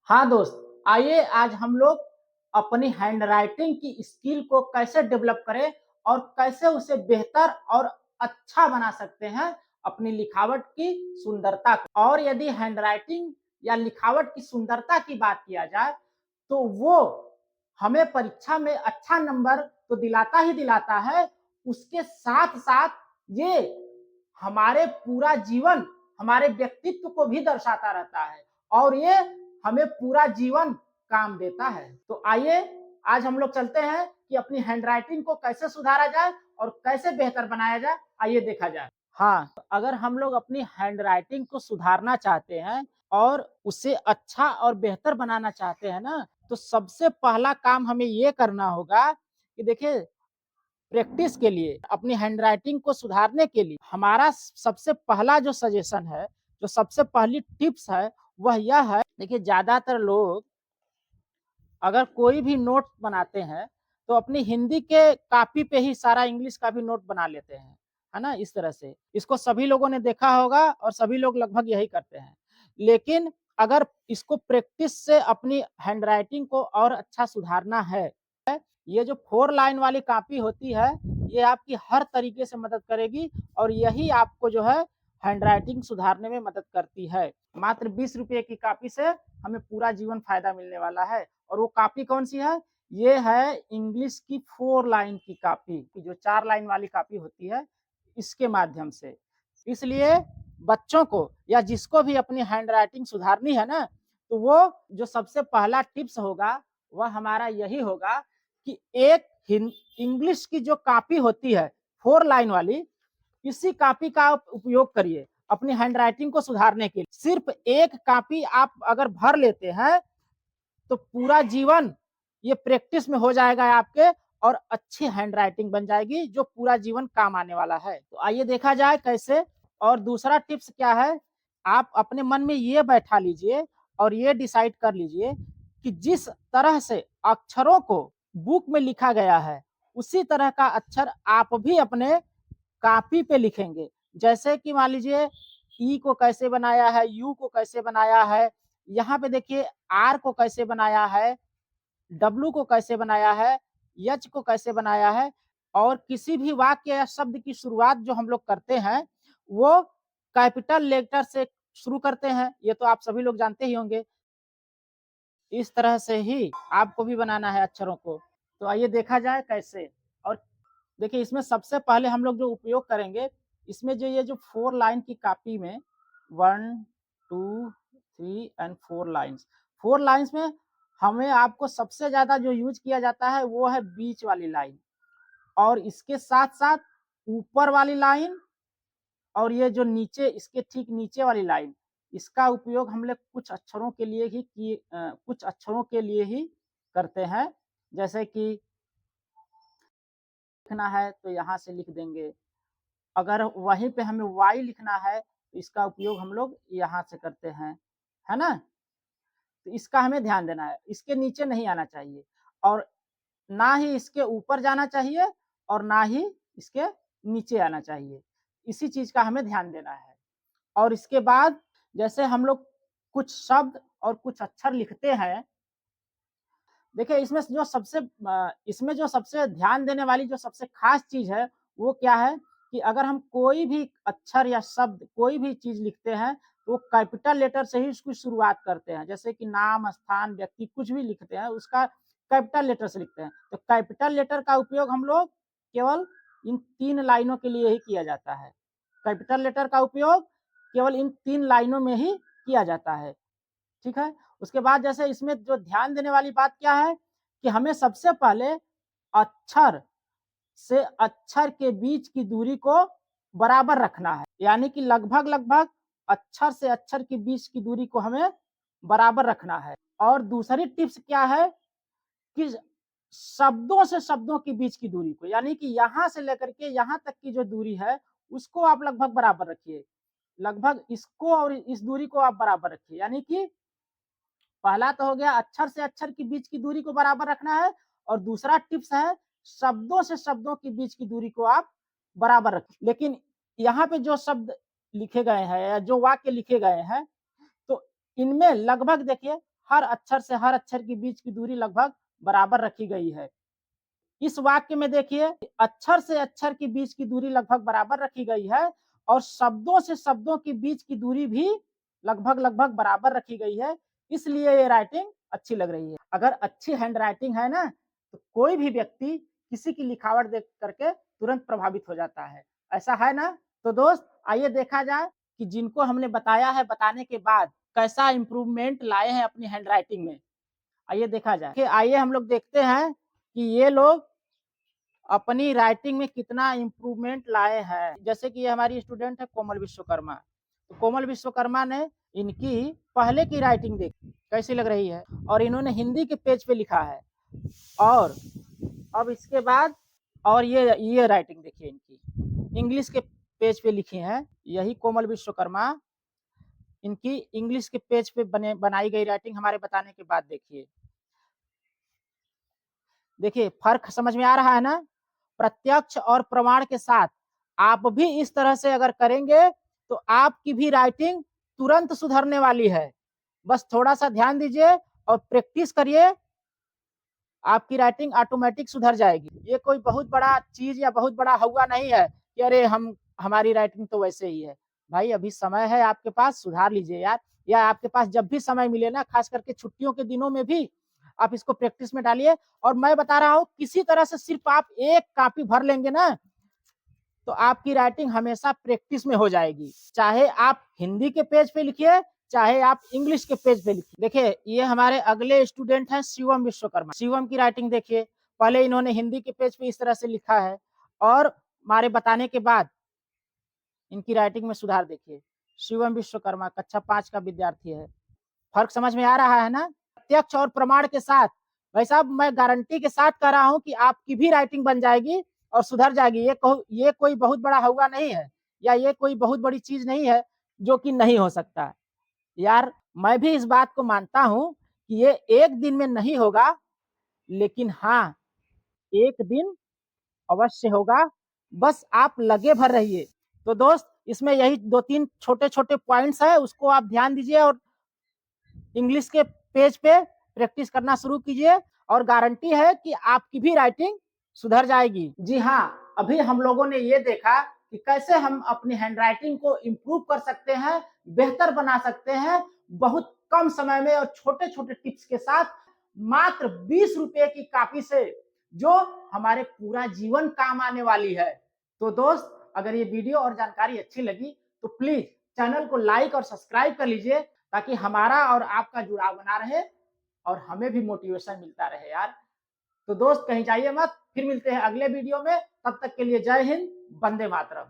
हाँ दोस्त, आइए आज हम लोग अपनी हैंडराइटिंग की स्किल को कैसे डेवलप करें और कैसे उसे बेहतर और अच्छा बना सकते हैं अपनी लिखावट की सुंदरता को। और यदि हैंडराइटिंग या लिखावट की सुंदरता की बात किया जाए तो वो हमें परीक्षा में अच्छा नंबर तो दिलाता ही दिलाता है, उसके साथ साथ ये हमारे पूरा जीवन, हमारे व्यक्तित्व को भी दर्शाता रहता है और ये हमें पूरा जीवन काम देता है। तो आइए आज हम लोग चलते हैं कि अपनी हैंडराइटिंग को कैसे सुधारा जाए और कैसे बेहतर बनाया जाए, आइए देखा जाए। हाँ, अगर हम लोग अपनी हैंडराइटिंग को सुधारना चाहते हैं और उसे अच्छा और बेहतर बनाना चाहते हैं ना, तो सबसे पहला काम हमें ये करना होगा कि देखिए, प्रैक्टिस के लिए अपनी हैंडराइटिंग को सुधारने के लिए हमारा सबसे पहला जो सजेशन है, जो सबसे पहली टिप्स है, वह यह है। देखिए, ज्यादातर लोग अगर कोई भी नोट बनाते हैं तो अपनी हिंदी के कॉपी पे ही सारा इंग्लिश का भी नोट बना लेते हैं, है ना। इस तरह से इसको सभी लोगों ने देखा होगा और सभी लोग लगभग यही करते हैं। लेकिन अगर इसको प्रैक्टिस से अपनी हैंडराइटिंग को और अच्छा सुधारना है, ये जो 4 लाइन वाली कॉपी होती है, ये आपकी हर तरीके से मदद करेगी और यही आपको जो है हैंडराइटिंग सुधारने में मदद करती है। मात्र 20 रुपए की कॉपी से हमें पूरा जीवन फायदा मिलने वाला है। और वो कॉपी कौन सी है? ये है इंग्लिश की 4 लाइन की कॉपी, जो 4 लाइन वाली कॉपी होती है, इसके माध्यम से। इसलिए बच्चों को या जिसको भी अपनी हैंडराइटिंग सुधारनी है ना, तो वो जो सबसे पहला टिप्स होगा वह हमारा यही होगा कि एक इंग्लिश की जो कॉपी होती है 4 लाइन वाली, इसी कॉपी का उपयोग करिए अपनी हैंडराइटिंग को सुधारने के लिए। सिर्फ एक कॉपी आप अगर भर लेते हैं तो पूरा जीवन ये प्रैक्टिस में हो जाएगा आपके और अच्छी हैंडराइटिंग बन जाएगी जो पूरा जीवन काम आने वाला है। तो आइए देखा जाए कैसे। और दूसरा टिप्स क्या है, आप अपने मन में ये बैठा लीजिए और ये डिसाइड कर लीजिए कि जिस तरह से अक्षरों को बुक में लिखा गया है, उसी तरह का अक्षर आप भी अपने कॉपी पे लिखेंगे। जैसे कि मान लीजिए ई को कैसे बनाया है, यू को कैसे बनाया है, यहाँ पे देखिए आर को कैसे बनाया है, डब्लू को कैसे बनाया है, एच को कैसे बनाया है। और किसी भी वाक्य या शब्द की शुरुआत जो हम लोग करते हैं वो कैपिटल लेटर से शुरू करते हैं, ये तो आप सभी लोग जानते ही होंगे। इस तरह से ही आपको भी बनाना है अक्षरों को। तो आइए देखा जाए कैसे। और देखिए, इसमें सबसे पहले हम लोग जो उपयोग करेंगे, इसमें जो ये जो 4 लाइन की कॉपी में 1 2 3 एंड 4 लाइन्स, 4 लाइन्स में हमें आपको सबसे ज्यादा जो यूज किया जाता है वो है बीच वाली लाइन, और इसके साथ साथ ऊपर वाली लाइन और ये जो नीचे, इसके ठीक नीचे वाली लाइन, इसका उपयोग हम लोग कुछ अक्षरों के लिए ही करते हैं। जैसे कि लिखना है तो यहाँ से लिख देंगे, अगर वहीं पे हमें वाई लिखना है तो इसका उपयोग हम लोग यहाँ से करते हैं, है ना। तो इसका हमें ध्यान देना है, इसके नीचे नहीं आना चाहिए और ना ही इसके ऊपर जाना चाहिए और ना ही इसके नीचे आना चाहिए। इसी चीज का हमें ध्यान देना है। और इसके बाद जैसे हम लोग कुछ शब्द और कुछ अक्षर लिखते हैं, देखिए इसमें जो सबसे ध्यान देने वाली जो सबसे खास चीज है वो क्या है कि अगर हम कोई भी अक्षर या शब्द कोई भी चीज लिखते हैं तो वो कैपिटल लेटर से ही उसकी शुरुआत करते हैं। जैसे कि नाम, स्थान, व्यक्ति कुछ भी लिखते हैं उसका कैपिटल लेटर से लिखते हैं। तो कैपिटल लेटर का उपयोग हम लोग केवल इन 3 लाइनों के लिए ही किया जाता है। कैपिटल लेटर का उपयोग केवल इन 3 लाइनों में ही किया जाता है। ठीक है। उसके बाद जैसे इसमें जो ध्यान देने वाली बात क्या है कि हमें सबसे पहले अक्षर से अक्षर के बीच की दूरी को बराबर रखना है, यानी कि लगभग लगभग अक्षर से अक्षर के बीच की दूरी को हमें बराबर रखना है। और दूसरी टिप्स क्या है कि शब्दों से शब्दों के बीच की दूरी को, यानी कि यहां से लेकर के यहां तक की जो दूरी है उसको आप लगभग बराबर रखिए। लगभग इसको और इस दूरी को आप बराबर रखिए, यानी कि पहला तो हो गया अक्षर से अक्षर के बीच की दूरी को बराबर रखना है, और दूसरा टिप्स है शब्दों से शब्दों के बीच की दूरी को आप बराबर रखें। लेकिन यहाँ पे जो शब्द लिखे गए हैं या जो वाक्य लिखे गए हैं, तो इनमें लगभग देखिए हर अक्षर से हर अक्षर के बीच की दूरी लगभग बराबर रखी गई है। इस वाक्य में देखिए, अक्षर से अक्षर के बीच की दूरी लगभग बराबर रखी गई है और शब्दों से शब्दों के बीच की दूरी भी लगभग बराबर रखी गई है। इसलिए ये राइटिंग अच्छी लग रही है। अगर अच्छी हैंड राइटिंग है ना, तो कोई भी व्यक्ति किसी की लिखावट देख करके तुरंत प्रभावित हो जाता है। ऐसा है ना? तो दोस्त, आइए देखा जाए कि जिनको हमने बताया है, बताने के बाद कैसा इम्प्रूवमेंट लाए हैं अपनी हैंड राइटिंग में। आइए देखा जाए। आइए हम लोग देखते हैं कि ये लोग अपनी राइटिंग में कितना इम्प्रूवमेंट लाए हैं। जैसे कि ये हमारी स्टूडेंट है कोमल विश्वकर्मा। तो कोमल विश्वकर्मा ने इनकी पहले की राइटिंग देखी कैसी लग रही है, और इन्होंने हिंदी के पेज पे लिखा है। और अब इसके बाद और ये राइटिंग देखिए, इनकी इंग्लिश के पेज पे लिखी है। यही कोमल विश्वकर्मा, इनकी इंग्लिश के पेज पे बनाई गई राइटिंग हमारे बताने के बाद देखिए। देखिए फर्क समझ में आ रहा है ना? प्रत्यक्ष और प्रमाण के साथ आप भी इस तरह से अगर करेंगे तो आपकी भी राइटिंग तुरंत सुधरने वाली है। बस थोड़ा सा ध्यान दीजिए और प्रैक्टिस करिए, आपकी राइटिंग ऑटोमेटिक सुधर जाएगी। ये कोई बहुत बड़ा चीज या बहुत बड़ा हुआ नहीं है कि अरे हमारी राइटिंग तो वैसे ही है। भाई अभी समय है आपके पास, सुधार लीजिए यार। या आपके पास जब भी समय मिले ना, खास करके छुट्टियों के दिनों में भी आप इसको प्रैक्टिस में डालिए। और मैं बता रहा हूँ, किसी तरह से सिर्फ आप एक कॉपी भर लेंगे ना, तो आपकी राइटिंग हमेशा प्रैक्टिस में हो जाएगी। चाहे आप हिंदी के पेज पे लिखिए, चाहे आप इंग्लिश के पेज पे लिखिए। देखिए ये हमारे अगले स्टूडेंट हैं शिवम विश्वकर्मा। शिवम की राइटिंग देखिए, पहले इन्होंने हिंदी के पेज पे इस तरह से लिखा है और हमारे बताने के बाद इनकी राइटिंग में सुधार देखिए। शिवम विश्वकर्मा कक्षा 5 का विद्यार्थी है। फर्क समझ में आ रहा है ना? प्रत्यक्ष और प्रमाण के साथ, भाई साहब मैं गारंटी के साथ कह रहा हूं कि आपकी भी राइटिंग बन जाएगी और सुधर जाएगी। ये कोई बहुत बड़ा हुआ नहीं है, या ये कोई बहुत बड़ी चीज नहीं है जो कि नहीं हो सकता। यार मैं भी इस बात को मानता हूं कि ये एक दिन में नहीं होगा, लेकिन हाँ, एक दिन अवश्य होगा। बस आप लगे भर रहिए। तो दोस्त, इसमें यही 2-3 छोटे-छोटे पॉइंट्स है, उसको आप ध्यान दीजिए और इंग्लिश के पेज पे प्रैक्टिस करना शुरू कीजिए, और गारंटी है कि आपकी भी राइटिंग सुधर जाएगी। जी हाँ, अभी हम लोगों ने ये देखा कि कैसे हम अपनी हैंडराइटिंग को इम्प्रूव कर सकते हैं, बेहतर बना सकते हैं, बहुत कम समय में और छोटे-छोटे टिप्स के साथ, मात्र 20 रुपए की कॉपी से, जो हमारे पूरा जीवन काम आने वाली है। तो दोस्त, अगर ये वीडियो और जानकारी अच्छी लगी तो प्लीज चैनल को लाइक और सब्सक्राइब कर लीजिए, ताकि हमारा और आपका जुड़ाव बना रहे और हमें भी मोटिवेशन मिलता रहे यार। तो दोस्त कहीं जाइए मत, फिर मिलते हैं अगले वीडियो में। तब तक के लिए जय हिंद, वंदे मातरम।